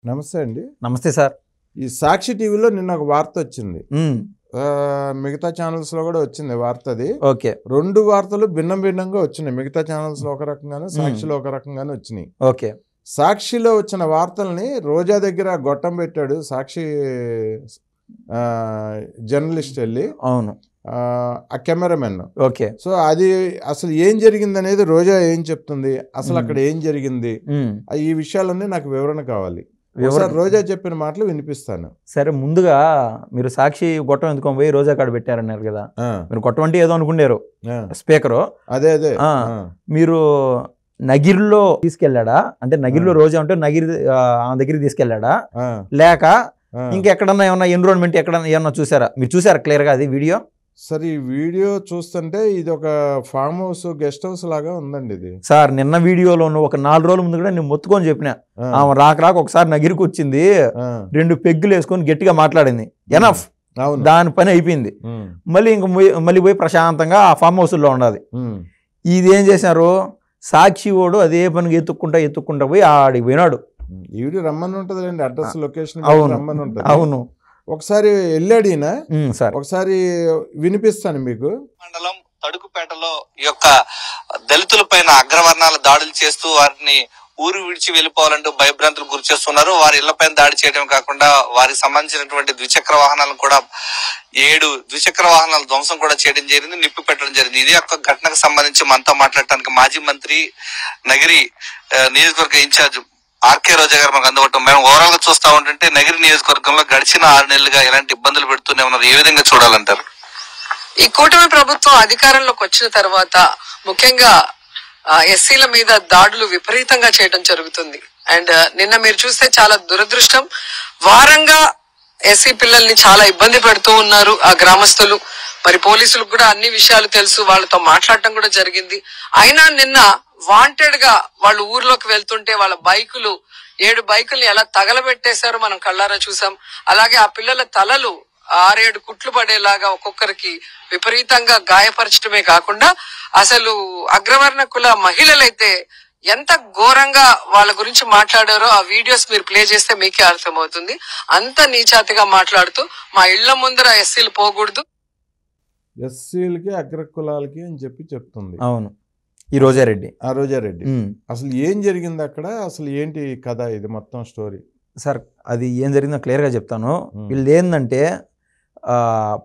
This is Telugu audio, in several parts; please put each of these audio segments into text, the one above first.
నమస్తే అండి. నమస్తే సార్. ఈ సాక్షి టీవీలో నిన్న ఒక వార్త వచ్చింది. మిగతా ఛానల్స్లో కూడా వచ్చింది వార్త. అది ఓకే. రెండు వార్తలు భిన్నంగా వచ్చినాయి. మిగతా ఛానల్స్లో ఒక రకంగానే, సాక్షిలో ఒక రకంగానే వచ్చినాయి. ఓకే. సాక్షిలో వచ్చిన వార్తల్ని రోజా దగ్గర గొట్టం పెట్టాడు సాక్షి జర్నలిస్ట్ వెళ్ళి. అవును. ఆ కెమెరామెన్. ఓకే. సో అది అసలు ఏం జరిగింది అనేది రోజా ఏం చెప్తుంది, అసలు అక్కడ ఏం జరిగింది, ఈ విషయాలన్నీ నాకు వివరణ కావాలి. రోజా చెప్పిన మాటలు వినిపిస్తాను. సరే, ముందుగా మీరు సాక్షి గొట్టం ఎందుకొని పోయి రోజా కాడ పెట్టారన్నారు కదా. మీరు గొట్టం అంటే ఏదో అనుకున్నారు స్పీకరు. అదే మీరు నగిరిలో తీసుకెళ్ళాడా? అంటే నగిరిలో రోజా ఉంటే నగిరి ఆమె దగ్గరికి తీసుకెళ్ళాడా, లేక ఇంకెక్కడన్నా ఏమన్నా ఎన్విరాన్మెంట్ ఎక్కడన్నా ఏమన్నా చూసారా? మీరు చూసారా క్లియర్ గా అది వీడియో? సార్, ఈ వీడియో చూస్తుంటే ఇది ఒక ఫామ్ హౌస్, గెస్ట్ హౌస్ లాగా ఉందండి ఇది. సార్, నిన్న వీడియోలో ఒక 4 రోజుల ముందు కూడా నేను మొత్తుకొని చెప్పిన, ఆమె రాక ఒకసారి నగిరికి వచ్చింది, 2 పెగ్గులు వేసుకొని గట్టిగా మాట్లాడింది, ఎనఫ్, దాని పని అయిపోయింది. మళ్ళీ పోయి ప్రశాంతంగా ఆ ఫామ్ హౌస్ లో ఉండాలి. ఇది ఏం చేశారు, సాక్షి వాడు అదే పనిగా ఎత్తుక్కుంటా పోయి ఆడికి పోయినాడు. ఈ వీడియో రమ్మని ఉంటదండి, అడ్రస్ లొకేషన్ రమ్మని ఉంటుంది. అవును, ఒకసారి వెళ్ళాడినా, ఒకసారి వినిపిస్తాను మీకు. మండలం తడుకుపేటలో ఈ యొక్క దళితుల పైన అగ్రవర్ణాల దాడులు చేస్తూ వారిని ఊరు విడిచి వెళ్ళిపోవాలంటూ భయభ్రాంతులు గురి చేస్తున్నారు. వారి ఇళ్లపైన దాడి చేయడం కాకుండా వారికి సంబంధించినటువంటి ద్విచక్ర వాహనాలను కూడా 7 ద్విచక్ర వాహనాల ధ్వంసం కూడా చేయడం జరిగింది, నిప్పు పెట్టడం జరిగింది. ఇది యొక్క ఘటనకు సంబంధించి మనతో మాట్లాడటానికి మాజీ మంత్రి, నగిరి నియోజకవర్గ ఇన్ఛార్జ్ ఆర్కే రోజా గారు మనకు అందుబాటులో. మేము ఓవరాల్ గా చూస్తా ఉంటుంటే నగిరి నియోజకవర్గంలో గడిచిన 6 నెలలుగా ఎలాంటి ఇబ్బందులు పెడుతూనే ఉన్నారు. ఏ విధంగా చూడాలంటారు? ఈ కూటమి ప్రభుత్వం అధికారంలోకి వచ్చిన తర్వాత ముఖ్యంగా ఎస్సీల మీద దాడులు విపరీతంగా చేయడం జరుగుతుంది. అండ్ నిన్న మీరు చూస్తే చాలా దురదృష్టం, వారంగా ఎస్సీ పిల్లల్ని చాలా ఇబ్బంది పెడుతూ ఉన్నారు ఆ గ్రామస్తులు. మరి పోలీసులకు కూడా అన్ని విషయాలు తెలుసు, వాళ్ళతో మాట్లాడటం కూడా జరిగింది. అయినా నిన్న వాంటెడ్ గా వాళ్ళు ఊర్లోకి వెళ్తుంటే వాళ్ళ బైకులు 7 బైకుల్ని ఎలా తగలబెట్టేశారో మనం కళ్ళారా చూసాం. అలాగే ఆ పిల్లల తలలు 6-7 కుట్లు పడేలాగా ఒక్కొక్కరికి విపరీతంగా గాయపరచడమే కాకుండా అసలు అగ్రవర్ణ కుల మహిళలైతే ఎంత ఘోరంగా వాళ్ళ గురించి మాట్లాడారో ఆ వీడియోస్ మీరు ప్లే చేస్తే మీకే అర్థమవుతుంది. అంత నీచాతిగా మాట్లాడుతూ మా ఇళ్ల ముందర ఎస్సీలు పోకూడదు, ఎస్సీలకి అగ్ర కులాలకి అని చెప్తుంది. అవును, ఈ రోజారెడ్డి. అసలు ఏం జరిగింది అక్కడ, అసలు ఏంటి కథ, ఇది మొత్తం స్టోరీ? సార్, అది ఏం జరిగిందో క్లియర్ గా చెప్తాను. వీళ్ళు ఏంటంటే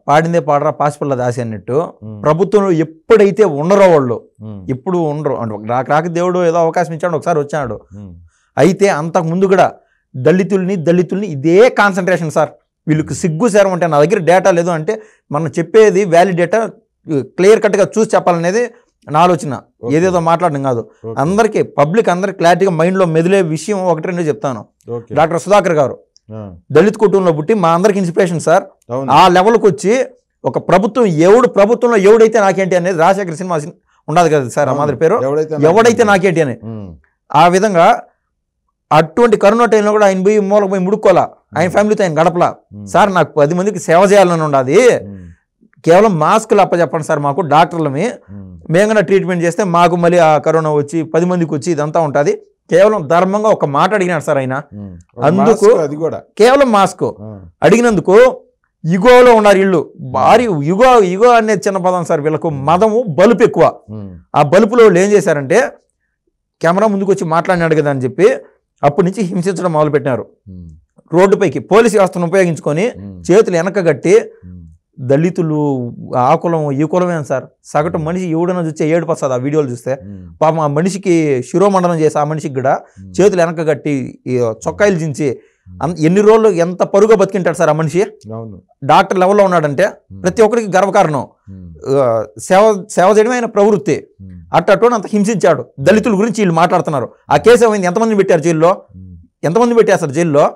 పాడిందే పాడరా పాసిపల్ల దాసి అన్నట్టు, ప్రభుత్వంలో ఎప్పుడైతే ఉండరో వాళ్ళు, ఎప్పుడు ఉండరు అంటే రాక దేవుడు ఏదో అవకాశం ఇచ్చాడు, ఒకసారి వచ్చాడు. అయితే అంతకు ముందు కూడా దళితుల్ని ఇదే కాన్సన్ట్రేషన్ సార్. వీళ్ళకి సిగ్గు సేరం అంటే నా దగ్గర డేటా లేదు అంటే మనం చెప్పేది వ్యాలిడ్ డేటా క్లియర్ కట్గా చూసి చెప్పాలనేది నా ఆలోచన, ఏదేదో మాట్లాడడం కాదు. అందరికీ పబ్లిక్ అందరికి క్లారిటీగా మైండ్లో మెదిలే విషయం 1-2 చెప్తాను. డాక్టర్ సుధాకర్ గారు దళిత్ కుటుంబంలో పుట్టి మా అందరికి ఇన్స్పిరేషన్ సార్. ఆ లెవెల్కి వచ్చి ఒక ప్రభుత్వంలో ఎవడైతే నాకేంటి అనేది రాజశేఖర్ సినిమా ఉండదు కదా సార్, ఆ మాదిరి పేరు ఎవడైతే నాకేంటి అని. ఆ విధంగా అటువంటి కరోనా టైంలో కూడా ఆయన మూలకు పోయి ముడుక్కోలా, ఆయన ఫ్యామిలీతో ఆయన గడపలా. సార్, నాకు 10 మందికి సేవ చేయాలని ఉండదు, కేవలం మాస్కులు అప్పచెప్పండి సార్, మాకు డాక్టర్లమి మేమన్నా ట్రీట్మెంట్ చేస్తే మాకు మళ్ళీ ఆ కరోనా వచ్చి 10 మందికి వచ్చి ఇదంతా ఉంటుంది. కేవలం ధర్మంగా ఒక మాట అడిగినాడు సార్ ఆయన. అందుకు కేవలం మాస్క్ అడిగినందుకు యుగోలో ఉన్నారు వీళ్ళు. భారీ యుగో అనేది చిన్న పదం సార్, వీళ్ళకు మదము బలుపు ఎక్కువ. ఆ బలుపులో వాళ్ళు ఏం చేశారంటే కెమెరా ముందుకు వచ్చి మాట్లాడినాడు కదా అని చెప్పి అప్పటి నుంచి హింసించడం మొదలుపెట్టినారు. రోడ్డుపైకి పోలీసు వ్యవస్థను ఉపయోగించుకొని చేతులు వెనకగట్టి దళితులు ఆ కులం ఈ కులమేం సార్, సగటు మనిషి ఎవడన్నా చూస్తే ఏడుపు వస్తుంది ఆ వీడియోలు చూస్తే. పాపం ఆ మనిషికి శిరోమండనం చేసి ఆ మనిషికి కూడా చేతులు వెనక కట్టి చొక్కాయిలు చించి ఎన్ని రోజులు ఎంత పరుగా బతికింటాడు సార్ ఆ మనిషి. డాక్టర్ లెవెల్లో ఉన్నాడంటే ప్రతి ఒక్కరికి గర్వకారణం. సేవ చేయడమే ఆయన ప్రవృత్తి. అట్టో అంత హింసించాడు. దళితుల గురించి వీళ్ళు మాట్లాడుతున్నారు. ఆ కేసు ఏమైంది, ఎంతమంది పెట్టారు జైల్లో, ఎంతమంది పెట్టేస్తారు జైల్లో.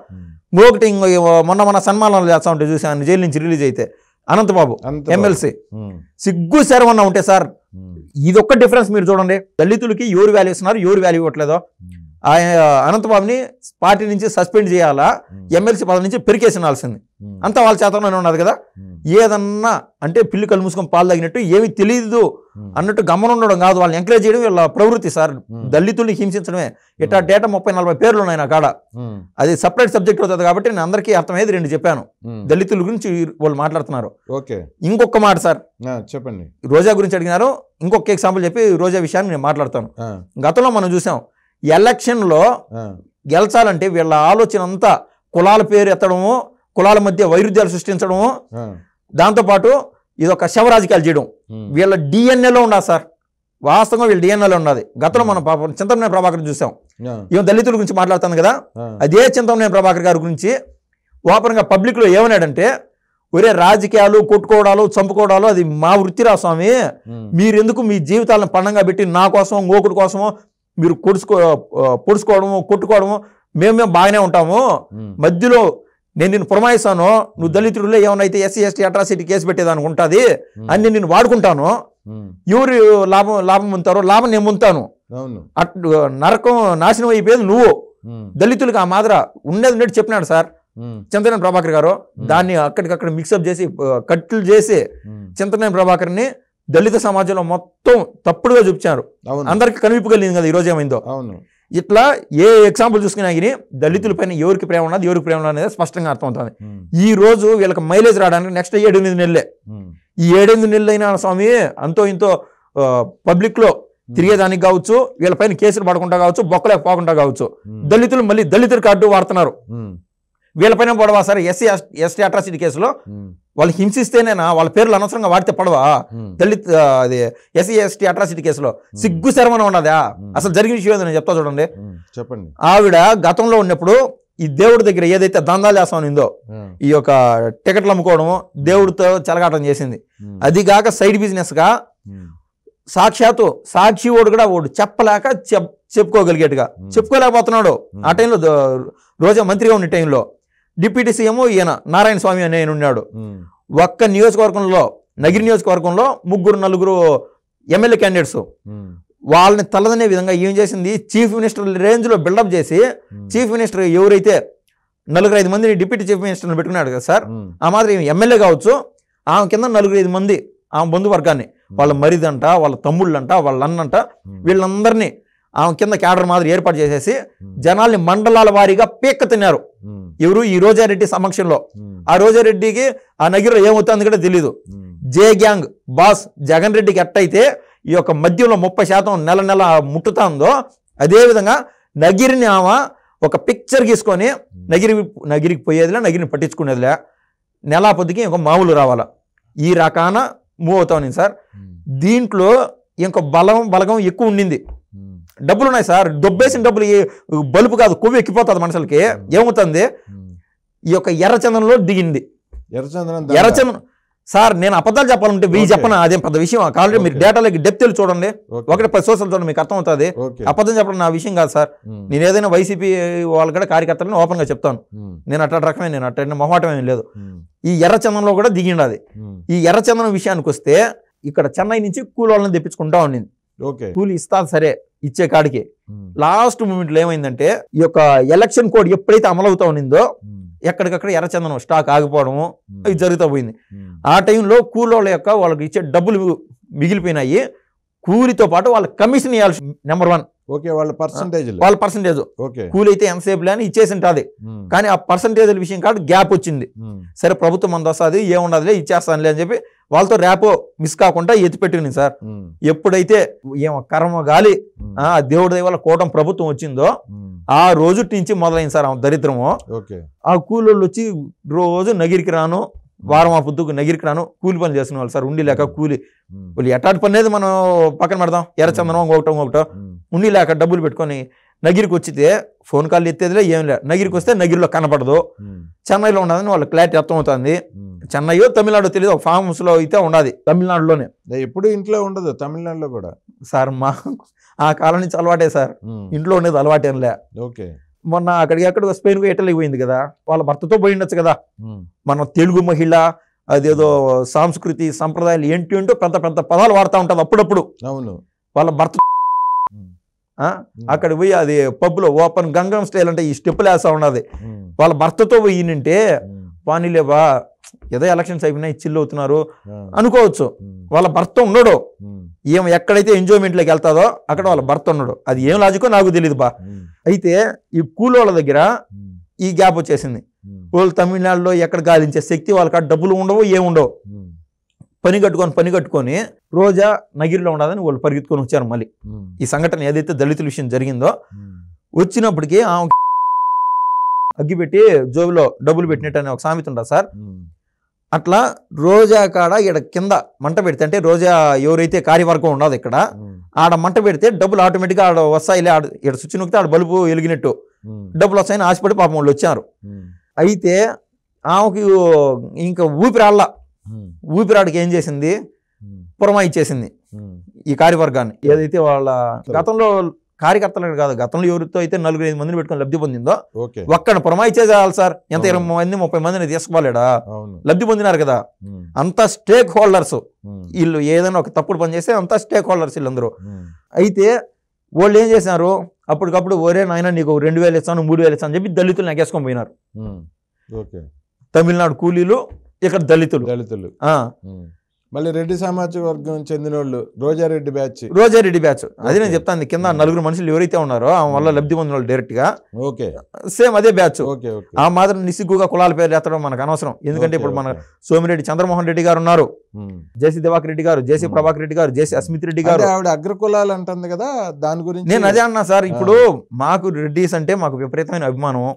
ఇంకొకటి మొన్న సన్మానాలు చేస్తా ఉంటే చూసాను జైలు నుంచి రిలీజ్ అయితే అనంతబాబు ఎమ్మెల్సీ. సిగ్గు శరవన్నా ఉంటే సార్, ఇది ఒక్క డిఫరెన్స్ మీరు చూడండి. దళితులకి ఎవరు వాల్యూ ఇస్తున్నారు, ఎవరు వాల్యూ ఇవ్వట్లేదో. అనంతబాబుని పార్టీ నుంచి సస్పెండ్ చేయాలా, ఎమ్మెల్సీ పదవి నుంచి పెరికేసినాల్సింది. అంతా వాళ్ళ చేతలోనే ఉన్నది కదా. ఏదన్నా అంటే పిల్లి కళ్ళు మూసుకొని పాలు తాగినట్టు ఏమి తెలియదు అన్నట్టు గమనం ఉండడం కాదు, వాళ్ళని ఎంకరేజ్ చేయడం వీళ్ళ ప్రవృత్తి సార్. దళితుల్ని హింసించడమే. ఇట్లా డేటా 30-40 పేర్లు ఉన్నాయి నా కాడ. అది సపరేట్ సబ్జెక్ట్ అవుతుంది కాబట్టి నేను అందరికీ అర్థమయ్యేది 2 చెప్పాను. దళితుల గురించి వాళ్ళు మాట్లాడుతున్నారు. ఇంకొక మాట సార్, చెప్పండి. రోజా గురించి అడిగినారు, ఇంకొక ఎగ్జాంపుల్ చెప్పి రోజా విషయాన్ని నేను మాట్లాడతాను. గతంలో మనం చూసాం, ఎలక్షన్లో గెలిచాలంటే వీళ్ళ ఆలోచన అంతా కులాల పేరు ఎత్తడము, కులాల మధ్య వైరుధ్యాలు సృష్టించడము, దాంతోపాటు ఇది ఒక శవ రాజకీయాలు చేయడం. వీళ్ళ డిఎన్ఏలో ఉండదు సార్, వాస్తవంగా వీళ్ళ డిఎన్ఏలో ఉన్నది. గతంలో మనం చింతమనేని ప్రభాకర్ చూసాం, ఈమె దళితుల గురించి మాట్లాడుతాను కదా, అదే చింతమనేని ప్రభాకర్ గారి గురించి ఓపెన్గా పబ్లిక్లో ఏమన్నాడంటే, ఒరే రాజకీయాలు కొట్టుకోవడాలు చంపుకోవడాలు అది మా వృత్తిరా స్వామి, మీరెందుకు మీ జీవితాలను పణంగా పెట్టి నా కోసం ఇంకొకటి కోసమో మీరు పొడుచుకోవడము కొట్టుకోవడము, మేము బాగానే ఉంటాము, మధ్యలో నేను నిన్ను పురమాయిస్తాను, నువ్వు దళితుడిలో ఏమన్నైతే SC ST అట్రాసిటీ కేసు పెట్టేదానికి ఉంటుంది అని నేను వాడుకుంటాను, ఎవరు లాభం పొందుతారో లాభం నేను పొందుతాను, అటు నరకం నాశనం అయిపోయేది నువ్వు. దళితులకు ఆ మాదిర ఉండేది చెప్పినాడు సార్ చింతమనేని ప్రభాకర్ గారు. దాన్ని అక్కడికక్కడ మిక్సప్ చేసి కట్లు చేసి చింతమనేని ప్రభాకర్ని దళిత సమాజంలో మొత్తం తప్పుడుగా చూపించారు. అందరికి కనిపింపు కలిగింది కదా ఈరోజు ఏమైందో. ఇట్లా ఏ ఎగ్జాంపుల్ చూసుకున్నా కానీ దళితుల పైన ఎవరికి ప్రేమ ఉన్నది ఎవరికి ప్రేమ ఉన్నది అనేది స్పష్టంగా అర్థమవుతుంది. ఈ రోజు వీళ్ళకి మైలేజ్ రావడానికి నెక్స్ట్ 7-8 నెలలే. ఈ 7-8 నెలలు అయినా స్వామి అంతో ఇంతో పబ్లిక్లో తిరిగేదానికి కావచ్చు, వీళ్ళపైన కేసులు పడకుండా కావచ్చు, బొక్కలేక పోకుండా కావచ్చు. దళితులు మళ్ళీ దళితుల కార్డు వాడుతున్నారు. వీళ్ళపైన పడవా సార్ SC ST అట్రాసిటీ కేసులో వాళ్ళు హింసిస్తేనేనా వాళ్ళ పేర్లు అనవసరంగా వాడితే పడవా? దళిత్ అది SC ST అట్రాసిటీ కేసులో సిగ్గు శరమణ ఉండదా? అసలు జరిగిన విషయం నేను చెప్తా చూడండి. చెప్పండి. ఆవిడ గతంలో ఉన్నప్పుడు ఈ దేవుడి దగ్గర ఏదైతే దందాలు చేస్తామనిందో, ఈ యొక్క టికెట్లు అమ్ముకోవడము, దేవుడితో చెలగాటం చేసింది. అది కాక సైడ్ బిజినెస్ గా సాక్షాత్తు సాక్షి ఓడు కూడా ఓడు చెప్పలేక చెప్పుకోగలిగేట్టుగా చెప్పుకోలేకపోతున్నాడు. ఆ టైంలో రోజా మంత్రిగా ఉన్న టైంలో డిప్యూటీ సీఎం ఈయన నారాయణ స్వామి అనే ఉన్నాడు. ఒక్క నియోజకవర్గంలో నగిరి నియోజకవర్గంలో 3-4 ఎమ్మెల్యే క్యాండిడేట్స్ వాళ్ళని తలదనే విధంగా ఏం చేసింది, చీఫ్ మినిస్టర్ రేంజ్లో బిల్డప్ చేసి, చీఫ్ మినిస్టర్ ఎవరైతే 4-5 మందిని డిప్యూటీ చీఫ్ మినిస్టర్ని పెట్టుకున్నాడు కదా సార్, ఆ మాదిరి ఎమ్మెల్యే కావచ్చు, ఆమె కింద 4-5 మంది ఆమె బంధువర్గాన్ని, వాళ్ళ మరిదంట, వాళ్ళ తమ్ముళ్ళంట, వాళ్ళ అన్నంట, వీళ్ళందరినీ ఆమె కింద క్యాడర్ మాదిరి ఏర్పాటు చేసేసి జనాల్ని మండలాల వారీగా పీక్క తిన్నారు. ఎవరు? ఈ రోజారెడ్డి సమక్షంలో. ఆ రోజారెడ్డికి ఆ నగిరిలో ఏమవుతుంది కూడా తెలీదు. జే గ్యాంగ్ బాస్ జగన్ రెడ్డికి ఎట్టయితే ఈ యొక్క మద్యంలో 30% నెల ముట్టుతుందో, అదేవిధంగా నగిరిని ఆమె ఒక పిక్చర్ గీసుకొని నగిరికి పోయేదిలే, నగిరిని పట్టించుకునేదిలే, నెలా పొద్దుకి ఇంకో మామూలు రావాలా, ఈ రకాన మూవ్ అవుతా ఉంది సార్. దీంట్లో ఇంకో బలగం ఎక్కువ ఉండింది. డబ్బులు ఉన్నాయి సార్, దొబ్బేసిన డబ్బులు బలుపు కాదు, కొవ్వు ఎక్కిపోతుంది మనుషులకి. ఏమవుతుంది, ఈ యొక్క ఎర్రచందనంలో దిగింది. ఎర్రచందనం సార్, నేను అబద్ధాలు చెప్పాలంటే చెప్పను, అదేం పెద్ద విషయం కావాలంటే మీరు డేటాలోకి డెప్త్ వెళ్ళి చూడండి, 1-10 సోర్సులు చూడండి, మీకు అర్థమవుతుంది. అబద్ధం చెప్పడం నా విషయం కాదు సార్. నేను ఏదైనా వైసీపీ వాళ్ళు కూడా కార్యకర్తలను ఓపెన్ గా చెప్తాను. నేను అట్లా రకమే, నేను అట్లా మొహమాటం ఏం లేదు. ఈ ఎర్రచందనంలో కూడా దిగిండది. ఈ ఎర్రచందనం విషయానికి వస్తే ఇక్కడ చెన్నై నుంచి కూలోళ్ళని తెప్పించుకుంటా ఉండింది. కూలి ఇస్తా సరే, ఇచ్చే కాడికి లాస్ట్ మూమెంట్ లో ఏమైందంటే, ఈ యొక్క ఎలక్షన్ కోడ్ ఎప్పుడైతే అమలు అవుతా ఉండిందో ఎక్కడికక్కడ ఎర్రచందనం స్టాక్ ఆగిపోవడము ఇది జరుగుతూ పోయింది. ఆ టైంలో కూలోళ్ళ యొక్క వాళ్ళకి ఇచ్చే డబ్బులు మిగిలిపోయినాయి. కూలితో పాటు వాళ్ళ కమిషన్ ఇవ్వాల్సి నెంబర్ 1 వాళ్ళ పర్సంటేజ్ కూలి అయితే ఎంతసేపు అని ఇచ్చేసి ఉంటుంది. కానీ ఆ పర్సంటేజ్ విషయం కాదు గ్యాప్ వచ్చింది. సరే ప్రభుత్వం మంది వస్తుంది, ఏముండదులే ఇచ్చేస్తానులే అని చెప్పి వాళ్ళతో ర్యాపో మిస్ కాకుండా ఎత్తిపెట్టింది సార్. ఎప్పుడైతే ఏమో కర్మ గాలి దేవుడి దయ వల్ల కూటమి ప్రభుత్వం వచ్చిందో ఆ రోజు నుంచి మొదలైంది సార్ ఆ దరిద్రము. ఆ కూలోళ్ళు వచ్చి రోజు నగిరికి రాను, వారం ఆ పొద్దుకు నగిరికి రాను కూలి పని చేస్తున్న వాళ్ళు సార్. ఉండి లేక కూలి వాళ్ళు ఎట్టాటి పని అనేది మనం పక్కన పెడదాం, ఎర్రచందనం ఒకటో ఉండి లేక డబ్బులు పెట్టుకొని నగిరికి వచ్చితే ఫోన్ కాల్ ఎత్తేదిలే ఏం లేదు. నగిరికి వస్తే నగిరిలో కనపడదు, చెన్నైలో ఉన్నదని వాళ్ళ క్లారిటీ అర్థమవుతుంది. చెన్నై తమిళనాడు తెలియదు, ఒక ఫామ్ హౌస్ లో అయితే ఉండదు, తమిళనాడులోనే ఎప్పుడు ఇంట్లో ఉండదు. తమిళనాడులో కూడా సార్ మా ఆ కాలం నుంచి అలవాటే సార్, ఇంట్లో ఉండేది అలవాటేంలే. మొన్న అక్కడికి స్పెయిన్ ఇటలీకి పోయింది కదా, వాళ్ళ భర్తతో పోయి ఉండొచ్చు కదా. మన తెలుగు మహిళ అదేదో సంస్కృతి సంప్రదాయాలు ఏంటో పెద్ద పెద్ద పదాలు వాడుతూ ఉంటుంది అప్పుడప్పుడు. వాళ్ళ భర్త అక్కడ పోయి అది పబ్లో ఓపెన్ గంగం స్టైల్ అంటే ఈ స్టెప్పులు వేస్తా ఉన్నది. వాళ్ళ భర్తతో పోయి నింటే పానీలేవా ఏదో ఎలక్షన్స్ అయిపోయినాయి చిల్లు అవుతున్నారు అనుకోవచ్చు. వాళ్ళ భర్త ఉండడు, ఏం ఎక్కడైతే ఎంజాయ్మెంట్లోకి వెళ్తాదో అక్కడ వాళ్ళ భర్త ఉండడు. అది ఏం లాజికో నాకు తెలియదు బా. అయితే ఈ కూలోళ్ళ దగ్గర ఈ గ్యాప్ వచ్చేసింది. వాళ్ళు తమిళనాడులో ఎక్కడ గాలించే శక్తి వాళ్ళకి డబ్బులు ఉండవు, ఏముండవు. పని కట్టుకొని రోజా నగిరిలో ఉండదని వాళ్ళు పరిగెత్తుకొని వచ్చారు. మళ్ళీ ఈ సంఘటన ఏదైతే దళితుల విషయం జరిగిందో వచ్చినప్పటికీ అగ్గిపెట్టి జోబులో డబ్బులు పెట్టినట్టు అనే ఒక సామెత ఉండదు సార్. అట్లా రోజా కాడ ఇక్కడ కింద మంట పెడితే, అంటే రోజా ఎవరైతే కార్యవర్గం ఉండదు ఇక్కడ ఆడ మంట పెడితే డబ్బులు ఆటోమేటిక్గా ఆడ వస్తాయిలే, ఇక్కడ స్విచ్ నొక్కితే ఆడ బల్బు వెలిగినట్టు డబ్బులు వస్తాయని ఆశపడి పాపం వాళ్ళు వచ్చారు. అయితే ఆమెకి ఇంకా ఊపిరాడికి ఏం చేసింది, పురమాయిచ్చేసింది ఈ కార్యవర్గాన్ని. ఏదైతే వాళ్ళ గతంలో కార్యకర్తలు కాదు, గతంలో ఎవరితో అయితే 4-5 మందిని పెట్టుకొని లబ్ధి పొందిందో ఒక్కడిని పురమాయిచ్చేయాలి సార్. ఎంత 20 మంది 30 మందిని తీసుకోలేడా, లబ్ధి పొందినారు కదా. అంతా స్టేక్ హోల్డర్స్ వీళ్ళు. ఏదైనా ఒక తప్పుడు పని చేస్తే అంతా స్టేక్ హోల్డర్స్ వీళ్ళందరూ. అయితే వాళ్ళు ఏం చేసినారు, అప్పటికప్పుడు ఒరే నాయన నీకు 2000 ఇస్తాను 3000 ఇస్తాను అని చెప్పి దళితులు నెగేసుకొని పోయినారు. తమిళనాడు కూలీలు, ఇక్కడ దళితులు. మళ్ళీ రెడ్డి సామాజిక వర్గం చెందిన వాళ్ళు రోజారెడ్డి బ్యాచ్. అది నేను చెప్తాను, కింద 4 మనుషులు ఎవరైతే ఉన్నారో ఆ వల్ల లబ్ధి పొందిన వాళ్ళు డైరెక్ట్ గా సేమ్ అదే బ్యాచ్. ఆ మాత్రం నిస్సిగ్గుగా కులాల పేర్లు ఎత్తడం మనకు అనవసరం. ఎందుకంటే ఇప్పుడు మన సోమిరెడ్డి చంద్రమోహన్ రెడ్డి గారు ఉన్నారు, జేసీ దివాకర్ రెడ్డి గారు, జేసీ ప్రభాకర్ రెడ్డి గారు, జేసీ అస్మిత్ రెడ్డి గారు. ఆవిడ అగ్రకులాలు అంటుంది కదా, దాని గురించి నేను అదే అన్నా సార్. ఇప్పుడు మాకు రెడ్డిస్ అంటే మాకు విపరీతమైన అభిమానం.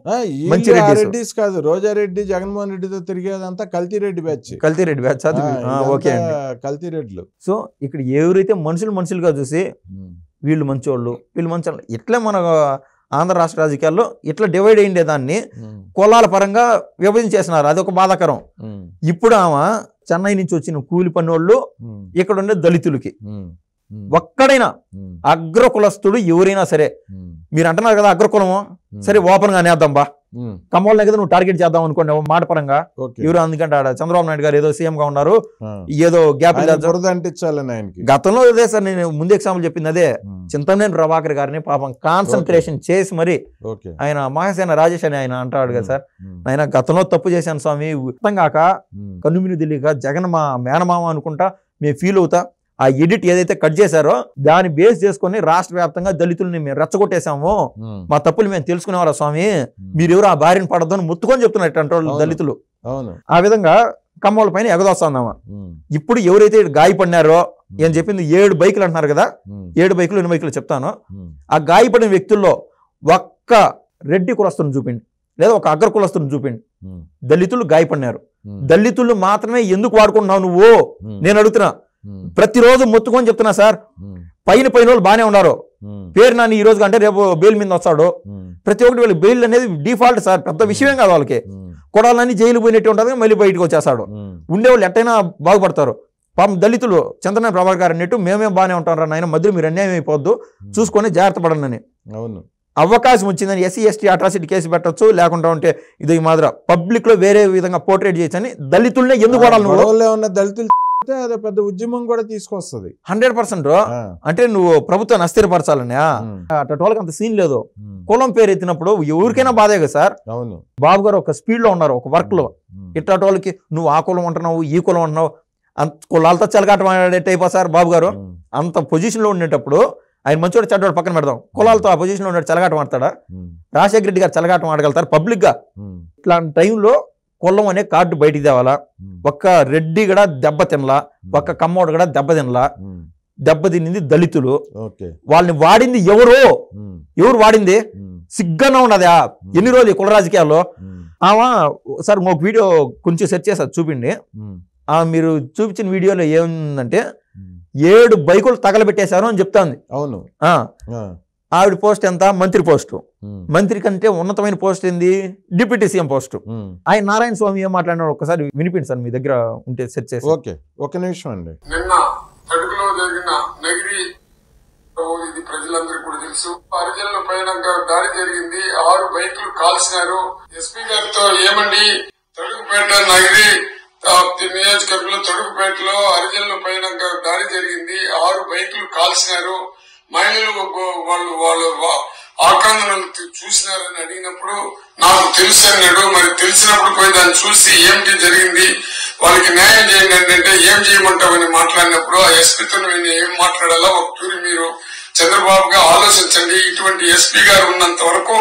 మంచి రెడ్డిస్ కాదు, రోజారెడ్డి జగన్మోహన్ రెడ్డితో తిరిగేదంతా కల్తీరెడ్డి బ్యాచ్. ఓకే, కల్తీ రెడ్లు. సో ఇక్కడ ఎవరైతే మనుషులుగా చూసి వీళ్ళు మంచోళ్ళు వీళ్ళు మంచోళ్ళు, ఇట్లా మన ఆంధ్ర రాష్ట్ర రాజకీయాల్లో ఇట్లా డివైడ్ అయ్యిండే దాన్ని కులాల పరంగా విభజించేసినారు. అదొక బాధాకరం. ఇప్పుడు ఆమె చెన్నై నుంచి వచ్చిన కూలి పన్నోళ్ళు ఇక్కడ ఉండే దళితులకి ఒక్కడైనా అగ్రకులస్తుడు ఎవరైనా సరే, మీరు అంటున్నారు కదా అగ్రకులము, సరే ఓపెన్ గా అనేద్దాం బా, కమ్మోళ్ళనే కదా నువ్వు టార్గెట్ చేద్దాం అనుకోండి మాట పరంగా. ఎవరు అందుకంటే ఆడ చంద్రబాబు నాయుడు గారు ఏదో సీఎం గా ఉన్నారు, ఏదో గ్యాప్ అంటించాలని ఆయనకి. గతంలో అదే సార్, నేను ముందు ఎగ్జాంపుల్ చెప్పింది అదే. చింతమనేని ప్రభాకర్ గారిని పాపం కాన్సన్ట్రేషన్ చేసి మరి ఆయన మహాసేన రాజేష్ అని ఆయన అంటాడు కదా సార్, ఆయన గతంలో తప్పు చేశాను స్వామి, మొత్తం కాక కన్నుమిని తెలియక జగన్ మా మేనమామ అనుకుంటా మేము ఫీల్ అవుతా. ఆ ఎడిట్ ఏదైతే కట్ చేశారో దాన్ని బేస్ చేసుకుని రాష్ట్ర వ్యాప్తంగా దళితుల్ని మేము రెచ్చగొట్టేశాము, మా తప్పులు మేము తెలుసుకునేవారా స్వామి, మీరెవరు ఆ బారిన పడద్దని ముత్తుకొని చెప్తున్నట్టు దళితులు. ఆ విధంగా కమ్మోళ్ళ పైన ఎగదొస్తాందామా. ఇప్పుడు ఎవరైతే గాయపడినారో అని చెప్పింది 7 బైకులు అంటున్నారు కదా, 7 బైకులు 8 బైకులు చెప్తాను. ఆ గాయపడిన వ్యక్తుల్లో ఒక్క రెడ్డి కులస్తుని చూపిండి, లేదా ఒక అగ్ర కులస్తుని చూపిండి. దళితులు గాయపడినారు. దళితులు మాత్రమే ఎందుకు వాడుకుంటున్నావు నువ్వు నేను అడుగుతున్నా. ప్రతిరోజు మొత్తుకొని చెప్తున్నా సార్, పైన వాళ్ళు బాగానే ఉన్నారు, పేరు నాని ఈ రోజు అంటే రేపు బెయిల్ మీద వస్తాడు. ప్రతి ఒక్కటి వాళ్ళకి బెయిల్ అనేది డిఫాల్ట్ సార్, పెద్ద విషయం కాదు వాళ్ళకి. కొడాలని జైలు పోయినట్టు ఉంటుంది, మళ్ళీ బయటకు వచ్చేస్తాడు. ఉండేవాళ్ళు ఎట్టయినా బాగుపడతారు. పాపం దళితులు చంద్రబాబు ప్రభాకర్ గారు అన్నట్టు మేమేం బాగానే ఉంటాం రా నాయన, మధ్యలో మీరు అన్యాయం అయిపోద్దు, చూసుకొని జాగ్రత్త పడండి. అవకాశం వచ్చిందని SC ST అట్రాసిటీ కేసు పెట్టచ్చు, లేకుండా ఉంటే ఇది మాదిరి పబ్లిక్ లో వేరే విధంగా పోర్ట్రేట్ చేయొచ్చని దళితులనే ఎందుకు వాడాలి? దళితులు అదే పెద్ద ఉద్యమం కూడా తీసుకొస్తుంది 100%. అంటే నువ్వు ప్రభుత్వాన్ని అస్థిరపరచాలని అటోళ్ళకి అంత సీన్ లేదు. కులం పేరు ఎత్తినప్పుడు ఎవరికైనా బాధే కదా సార్. బాబు గారు ఒక స్పీడ్ లో ఉన్నారు, ఒక వర్క్ లో. ఇట్టోళ్ళకి నువ్వు ఆ కులం అంటున్నావు ఈ కులం అంటున్నావు, అంత కులాలతో చెలగాట మాడేట్ అయిపోతారు బాబు గారు. అంత పొజిషన్ లో ఉండేటప్పుడు ఆయన మంచోడు చెడ్డోడు పక్కన పెడదాం, కులాలతో ఆ పొజిషన్ లో ఉండే చెలగాట మాడతాడా? రాజశేఖర రెడ్డి గారు చెలగాట మాడగలుగుతారు పబ్లిక్ గా. ఇట్లాంటి టైంలో కులం అనే కార్డు బయటికి తేవాలా. ఒక్క రెడ్డి కూడా దెబ్బ తినలా, ఒక్క కమ్మోడు కూడా దెబ్బ తినలా. దెబ్బ తినింది దళితులు. వాళ్ళని వాడింది ఎవరు వాడింది? సిగ్గానే ఉన్నదా ఎన్ని రోజులు కుల రాజకీయాల్లో? సార్ ఒక వీడియో కొంచెం సెర్చ్ చేస్తారు చూపిండి. మీరు చూపించిన వీడియోలో ఏముందంటే 7 బైకులు తగలబెట్టేశారు అని చెప్తాంది. అవును, ఆవిడ పోస్ట్ ఎంత? మంత్రి పోస్టు. మంత్రి కంటే ఉన్నతమైన పోస్ట్ ఏంది? Deputy CM post. ఆయన నారాయణ స్వామి ఏం మాట్లాడినాడు ఒకసారి వినిపించండి సార్, మీ దగ్గర ఉంటే సెట్ చేసి. ఓకే, ఒక నిమిషం అండి. నిన్న తడుకులో జరిగిన నగిరి ఇది ప్రజలందరికీ కూడా తెలుసు. హరిజనుల పైన దాడి జరిగింది, 6 బైకులు కాల్చినారు. ఎస్పీ గారితో ఏమండి తడుకుపేట నగిరి నియోజకవర్గంలో తొడుగుపేటలో హరిజనుల పైన దాడి జరిగింది, 6 బైకులు కాల్చినారు, మహిళలు వాళ్ళు ఆక్రందనలు చూసినారని అడిగినప్పుడు నాకు తెలుసు అన్నాడు. మరి తెలిసినప్పుడు పోయి దాన్ని చూసి ఏమిటి జరిగింది, వాళ్ళకి న్యాయం చేయండి అంటే ఏం చేయమంటామని మాట్లాడినప్పుడు ఆ ఎస్పీతో నేను ఏం మాట్లాడాలో ఒక తూరి మీరు చంద్రబాబుగా ఆలోచించండి. ఇటువంటి ఎస్పీ గారు ఉన్నంత వరకు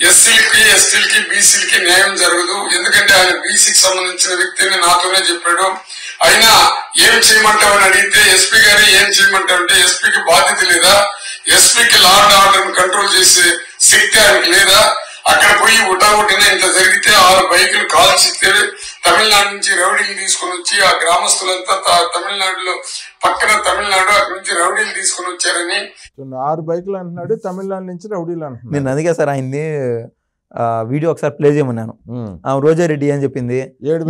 ఎస్సీలకి ఎస్టీలకి బీసీలకి న్యాయం జరగదు. ఎందుకంటే ఆయన బీసీకి సంబంధించిన వ్యక్తిని నాతోనే చెప్పాడు. అయినా ఏం చేయమంటామని అడిగితే ఎస్పీ గారు ఏం చేయమంటారంటే ఎస్పీకి బాధ్యత లేదా, ఎస్పీకి లా అండ్ ఆర్డర్ కంట్రోల్ చేసే శక్తి ఆయనకి లేదా, అక్కడ పోయి ఉటావుటిన ఇంత జరిగితే 6 బైకులు కాల్చితే తమిళనాడు నుంచి రౌడీలు తీసుకుని వచ్చి ఆ గ్రామస్తులంతా తమిళనాడులో పక్కన తమిళనాడు అక్కడి నుంచి రౌడీలు తీసుకుని వచ్చారని 6 బైకులు అంటున్నాడు, తమిళనాడు నుంచి రౌడీలు అంటున్నాడు. నేను అందుకే సార్ ఆయన్ని వీడియో ఒకసారి ప్లే చేయమన్నాను. రోజారెడ్డి ఏం చెప్పింది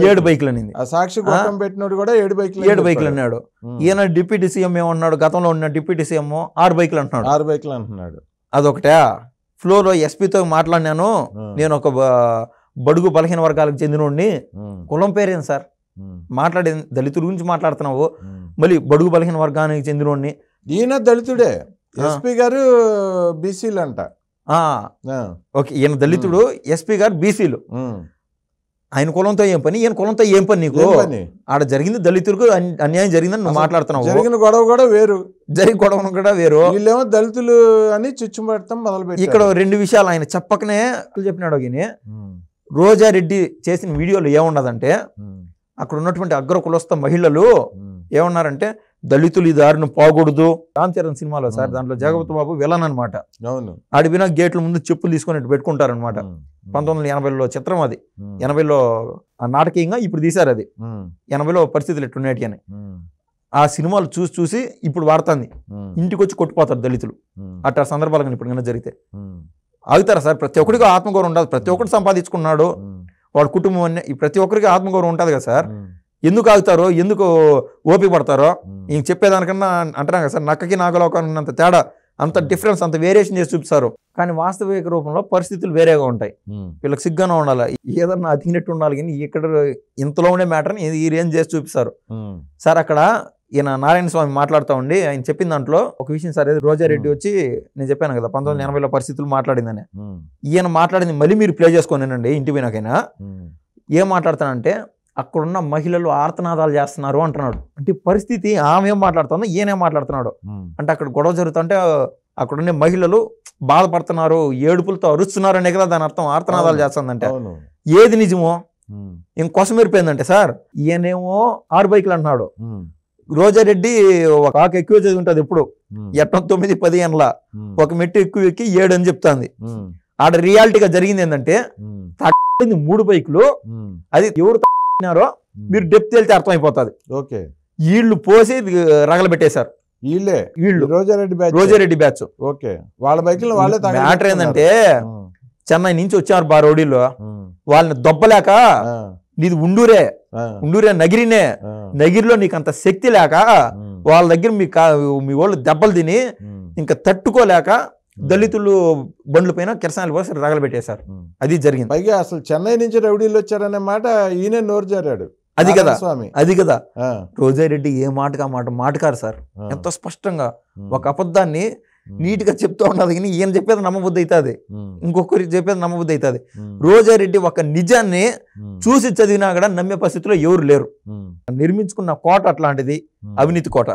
7 బైకులు అనింది. ఆ సాక్షి గోతం పెట్టినోడు కూడా 7 బైకులు అన్నాడు. ఈయన డిప్యూటీ సీఎం ఏమన్నాడు, గతంలో ఉన్న డిప్యూటీ సీఎం 6 బైకులు అంటున్నాడు. 6 బైకులు అంటున్నాడు. అదొకటే. ఫ్లోలో ఎస్పీతో మాట్లాడినాను, నేను ఒక బడుగు బలహీన వర్గాలకు చెందినోడిని. కులం పేరేం సార్ మాట్లాడే, దళితుల గురించి మాట్లాడుతున్నావు, మళ్ళీ బడుగు బలహీన వర్గానికి చెందినోడిని. ఈయన దళితుడే, ఎస్పీ గారు బీసీలు అంట. ఓకే, ఈయన దళితుడు, ఎస్పీ గారు బీసీలు. ఆయన కులంతో ఏం పని, ఈయన కులంతో ఏం పని? నీకు ఆడ జరిగింది దళితులకు అన్యాయం జరిగిందని నువ్వు మాట్లాడుతున్నావు. జరిగిన గొడవ కూడా వేరు, గొడవ కూడా వేరు. వీళ్ళేమో దళితులు అని చుచ్చుపెడతాం మొదలుపెట్టి. ఇక్కడ 2 విషయాలు ఆయన చెప్పకనే చెప్పినాడు. రోజారెడ్డి చేసిన వీడియోలో ఏమున్నదంటే, అక్కడ ఉన్నటువంటి అగ్ర కులస్థ మహిళలు ఏమన్నారంటే, దళితులు ఈ దారిని పోకూడదు. రామ్ చరణ్ సినిమాలో సార్, దాంట్లో జగపతి బాబు విలన్ అనమాట. ఆడిపోయినా గేట్ల ముందు చెప్పులు తీసుకొని పెట్టుకుంటారనమాట. 1980లో చిత్రం అది. 80లో నాటకీయంగా ఇప్పుడు తీశారు అది. 80లో పరిస్థితులు ఎట్లున్నాయి అని ఆ సినిమాలు చూసి ఇప్పుడు వాడుతుంది. ఇంటికి వచ్చి కొట్టిపోతారు దళితులు. అట్లా సందర్భాలు కానీ ఇప్పుడు జరిగితే ఆగుతారా సార్? ప్రతి ఒక్కరికి ఆత్మగౌరవం ఉండదు. ప్రతి ఒక్కరు సంపాదించుకున్నాడు, వాడు కుటుంబం అన్నీ, ప్రతి ఒక్కరికి ఆత్మగౌరవం ఉంటుంది కదా సార్. ఎందుకు ఆగుతారో, ఎందుకు ఓపిక పడతారో ఇంక చెప్పేదానికన్నా అంటున్నా కదా సార్. నక్కకి నాగలోకానికి ఉన్నంత తేడా, అంత డిఫరెన్స్, అంత వేరియేషన్ చేసి చూపిస్తారు. కానీ వాస్తవిక రూపంలో పరిస్థితులు వేరేగా ఉంటాయి. వీళ్ళకి సిగ్గానే ఉండాలి, ఏదన్నా అతికినట్టు ఉండాలి. కానీ ఇక్కడ ఇంతలో ఉండే మ్యాటర్ని ఈ రేంజ్ చేసి చూపిస్తారు సార్. అక్కడ ఈయన నారాయణ స్వామి మాట్లాడుతూ ఉండి ఆయన చెప్పిన దాంట్లో ఒక విషయం సార్, రోజారెడ్డి వచ్చి నేను చెప్పాను కదా 1980లో పరిస్థితులు మాట్లాడిందని. ఈయన మాట్లాడింది మళ్ళీ మీరు ప్లే చేసుకోనండి ఇంటి పోయినాకైనా. ఏం మాట్లాడతానంటే, అక్కడున్న మహిళలు ఆర్తనాదాలు చేస్తున్నారు అంటున్నాడు. అంటే పరిస్థితి ఆమె ఏం మాట్లాడుతుందో ఈయనేం మాట్లాడుతున్నాడు అంటే, అక్కడ గొడవ జరుగుతుంటే అక్కడున్న మహిళలు బాధపడుతున్నారు, ఏడుపులతో అరుస్తున్నారు అనే కదా దాని అర్థం. ఆర్తనాదాలు చేస్తుందంటే ఏది నిజమో ఇంకోసం ఏరిపోయిందంటే సార్, ఈయనేమో 6 బైకులు అంటున్నాడు. రోజారెడ్డి ఒక ఆకు ఎక్కువ చదివి ఉంటుంది ఎప్పుడు, 9-10 ఏళ్ళ ఒక మెట్టు ఎక్కువ ఎక్కి 7 అని చెప్తాంది. ఆడ రియాలిటీగా జరిగింది ఏంటంటే, 3 బైకులు. అది ఎవరు తాగినారో మీరు డెప్త్ వెళ్తే అర్థమైపోతుంది. ఓకే, వీళ్ళు పోసి రగలబెట్టేశారు. వీళ్ళు రోజారెడ్డి బ్యాచ్. ఓకే, వాళ్ళ బైకులు వాళ్ళే. మ్యాటర్ ఏంటంటే, చెన్నై నుంచి వచ్చారు బారోడీలో, వాళ్ళని దొబ్బలేక, నీది ఉండూరే నగిరినే, నగిరిలో నీకు అంత శక్తి లేక వాళ్ళ దగ్గర మీ వాళ్ళు దెబ్బలు తిని ఇంకా తట్టుకోలేక దళితులు బండ్ల పైన కిరసానాలు పోసి రగలబెట్టేశారు. అది జరిగింది. పైగా అసలు చెన్నై నుంచి రౌడీలు వచ్చారనే మాట ఈయన నోరు జారాడు. అది కదా రోజారెడ్డి ఏ మాటకారు సార్. ఎంతో స్పష్టంగా ఒక అబద్ధాన్ని నీట్ గా చెప్తూ ఉన్నది. కానీ ఈయన చెప్పేది నమ్మబుద్ధి అవుతుంది, ఇంకొకరికి చెప్పేది నమ్మబుద్ధి అవుతుంది. రోజారెడ్డి ఒక నిజాన్ని చూసి చదివినా కూడా నమ్మే పరిస్థితిలో ఎవరు లేరు. నిర్మించుకున్న కోట అట్లాంటిది, అవినీతి కోట.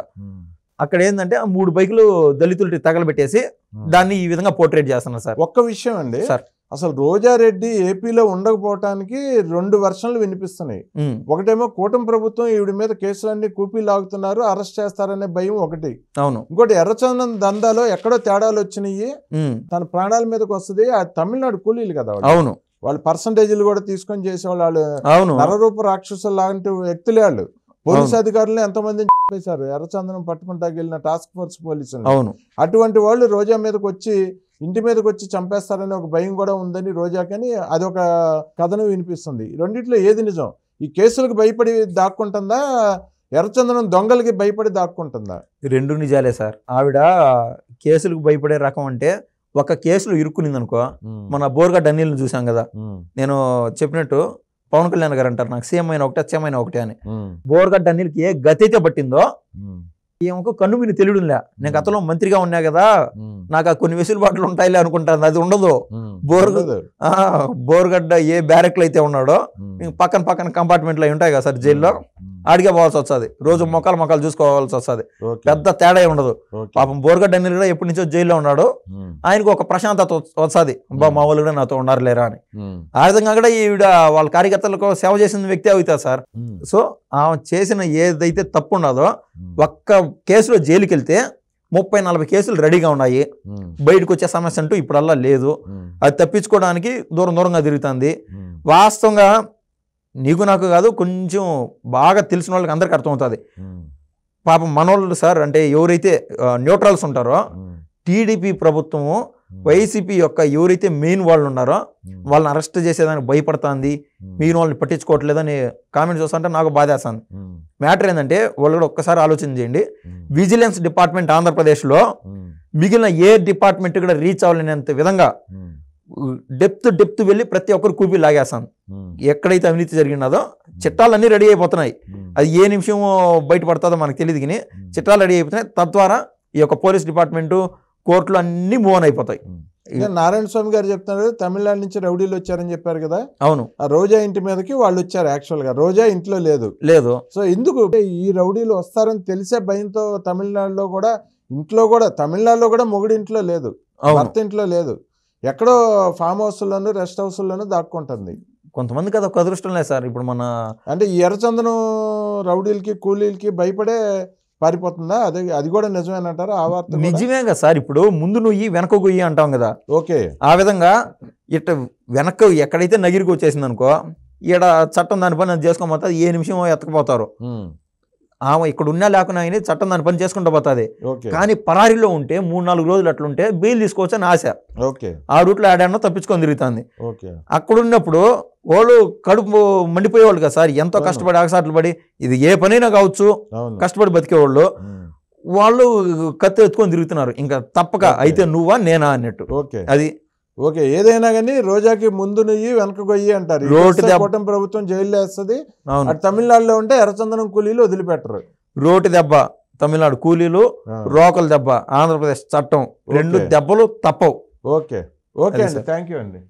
అక్కడ ఏంటంటే ఆ 3 బైకులు దళితులు తగలబెట్టేసి దాన్ని ఈ విధంగా పోర్ట్రేట్ చేస్తున్నారు సార్. ఒక్క విషయం అండి సార్, అసలు రోజారెడ్డి ఏపీలో ఉండకపోవటానికి 2 వర్షన్లు వినిపిస్తున్నాయి. ఒకటేమో కూటమి ప్రభుత్వం ఈవిడ మీద కేసులన్నీ కూపీ లాగుతున్నారు, అరెస్ట్ చేస్తారనే భయం ఒకటి. అవును. ఇంకోటి ఎర్రచందనం దందాలో ఎక్కడో తేడాలు వచ్చినాయి, తన ప్రాణాల మీదకి వస్తుంది. ఆ తమిళనాడు కూలీలు కదా. అవును, వాళ్ళు పర్సంటేజీలు కూడా తీసుకొని చేసేవాళ్ళు. అవును, నరరూప రాక్షసులు లాంటి వ్యక్తులే వాళ్ళు. పోలీసు అధికారులు ఎంతమంది చెప్పేశారు, ఎర్రచందనం పట్టుకుంటాకి వెళ్ళిన టాస్క్ ఫోర్స్ పోలీసులు. అవును, అటువంటి వాళ్ళు రోజా మీదకి వచ్చి ఇంటి మీదకి వచ్చి చంపేస్తారని ఒక భయం కూడా ఉందని రోజాకని అదొక కథను వినిపిస్తుంది. రెండిట్లో ఏది నిజం? ఈ కేసులకు భయపడి దాక్కుంటుందా, ఎర్రచందనం దొంగలకి భయపడి దాక్కుంటుందా? 2 నిజాలే సార్. ఆవిడ కేసులకు భయపడే రకం అంటే, ఒక కేసులో ఇరుక్కునింది అనుకో, మన బోర్గడ్డ అనిల్ని చూసాం కదా. నేను చెప్పినట్టు పవన్ కళ్యాణ్ గారు అంటారు నాకు సీఎం అయిన ఒకటే, సీఎం అయిన ఒకటే అని. బోర్గడ్డ అనిల్కి ఏ గతి అయితే పట్టిందో ఏమో కన్ను మీరు తెలియడంలే, నేను గతంలో మంత్రిగా ఉన్నా కదా, నాకు ఆ కొన్ని వెసులుబాట్లు ఉంటాయిలే అనుకుంటాను. అది ఉండదు. బోర్గడ్డ ఏ బ్యారెక్లో అయితే ఉన్నాడో పక్కన కంపార్ట్మెంట్లు అవి ఉంటాయి కదా సార్ జైల్లో, ఆడిగే పోవాల్సి వస్తుంది. రోజు మొక్కలు చూసుకోవాల్సి వస్తుంది. పెద్ద తేడా ఉండదు. పాపం బోర్గడ్డ అనిల్ కూడా ఎప్పటి నుంచో జైల్లో ఉన్నాడు. ఆయనకు ఒక ప్రశాంతత వస్తుంది, మా వాళ్ళు కూడా నాతో ఉన్నారు లేరా అని. ఆ విధంగా కూడా ఈవిడ వాళ్ళ కార్యకర్తలకు సేవ చేసిన వ్యక్తి అవుతారు సార్. సో ఆమె చేసిన ఏదైతే తప్పు ఉన్నదో, ఒక్క కేసులో జైలుకి వెళ్తే 30-40 కేసులు రెడీగా ఉన్నాయి. బయటకు వచ్చే సమస్య అంటూ ఇప్పుడల్లా లేదు. అది తప్పించుకోవడానికి దూరంగా తిరుగుతుంది. వాస్తవంగా నీకు నాకు కాదు, కొంచెం బాగా తెలిసిన వాళ్ళకి అందరికి అర్థమవుతుంది. పాపం మనోళ్ళు సార్, అంటే ఎవరైతే న్యూట్రల్స్ ఉంటారో, టీడీపీ ప్రభుత్వము వైసీపీ యొక్క ఎవరైతే మెయిన్ వాళ్ళు ఉన్నారో వాళ్ళని అరెస్ట్ చేసేదానికి భయపడుతుంది, మిగిలిన వాళ్ళని పట్టించుకోవట్లేదని కామెంట్స్ వస్తుంటే నాకు బాధేస్తుంది. మ్యాటర్ ఏంటంటే వాళ్ళు కూడా ఒక్కసారి ఆలోచన చేయండి. విజిలెన్స్ డిపార్ట్మెంట్ ఆంధ్రప్రదేశ్లో మిగిలిన ఏ డిపార్ట్మెంట్ కూడా రీచ్ అవ్వలేనంత విధంగా డెప్త్ వెళ్ళి ప్రతి ఒక్కరు కూపి లాగేస్తాను. ఎక్కడైతే అవినీతి జరిగినదో చట్టాలన్నీ రెడీ అయిపోతున్నాయి. అది ఏ నిమిషం బయటపడుతుందో మనకు తెలియదు, కానీ చట్టాలు రెడీ అయిపోతున్నాయి. తద్వారా ఈ యొక్క పోలీస్ డిపార్ట్మెంటు, కోర్టులు అన్ని మూవ్ ఆన్ అయిపోతాయి. నారాయణ స్వామి గారు చెప్తున్నారు తమిళనాడు నుంచి రౌడీలు వచ్చారని చెప్పారు కదా. అవును, ఆ రోజా ఇంటి మీదకి వాళ్ళు వచ్చారు. యాక్చువల్ గా రోజా ఇంట్లో లేదు. సో ఎందుకు ఈ రౌడీలు వస్తారని తెలిసే భయంతో తమిళనాడులో కూడా తమిళనాడులో కూడా మొగుడి ఇంట్లో లేదు, భర్త ఇంట్లో లేదు, ఎక్కడో ఫామ్ హౌస్లోను రెస్ట్ హౌస్లోనూ దాక్కుంటుంది. కొంతమందికి అది ఒక అదృష్టం లేదు సార్. ఇప్పుడు మన అంటే ఈ ఎర్రచందనం రౌడీలకి కూలీలకి భయపడే పారిపోతుందా? అది కూడా నిజమేనంటారా? ఆ వార్త నిజమే కదా సార్. ఇప్పుడు ముందు నువ్వు వెనక గొయ్యి అంటాం కదా, ఓకే, ఆ విధంగా ఇట్లా వెనక ఎక్కడైతే నగిరికి వచ్చేసింది అనుకో, ఈడ చట్టం దాని పని అది చేసుకోకపోతే ఏ నిమిషం ఎత్తకపోతారు. ఆమె ఇక్కడ ఉన్నా లేకున్నా అని చట్టం దాని పని చేసుకుంటూ పోతుంది. కానీ పరారీలో ఉంటే 3-4 రోజులు అట్లుంటే బెయిల్ తీసుకోవచ్చు అని ఆశ. ఆ రూట్లో ఆడాడో తప్పించుకొని తిరుగుతుంది. అక్కడ ఉన్నప్పుడు వాళ్ళు కడుపు మండిపోయేవాళ్ళు కదా సార్, ఎంతో కష్టపడి ఆగసాట్లు పడి, ఇది ఏ పనైనా కావచ్చు, కష్టపడి బతికేవాళ్ళు, వాళ్ళు కత్తి ఎత్తుకొని తిరుగుతున్నారు. ఇంకా తప్పక అయితే నువ్వా నేనా అన్నట్టు. అది ఓకే, ఏదైనా కానీ రోజాకి ముందు నుయ్యి వెనక గొయ్యి అంటారు. కూటమి ప్రభుత్వం జైల్లో వేస్తుంది. తమిళనాడులో ఉంటే ఎర్రచందనం కూలీలు వదిలిపెట్టరు. రోటి దెబ్బ తమిళనాడు కూలీలు, రోకల దెబ్బ ఆంధ్రప్రదేశ్ చట్టం, 2 దెబ్బలు తప్పవు. ఓకే అండి, థ్యాంక్ యూ అండి.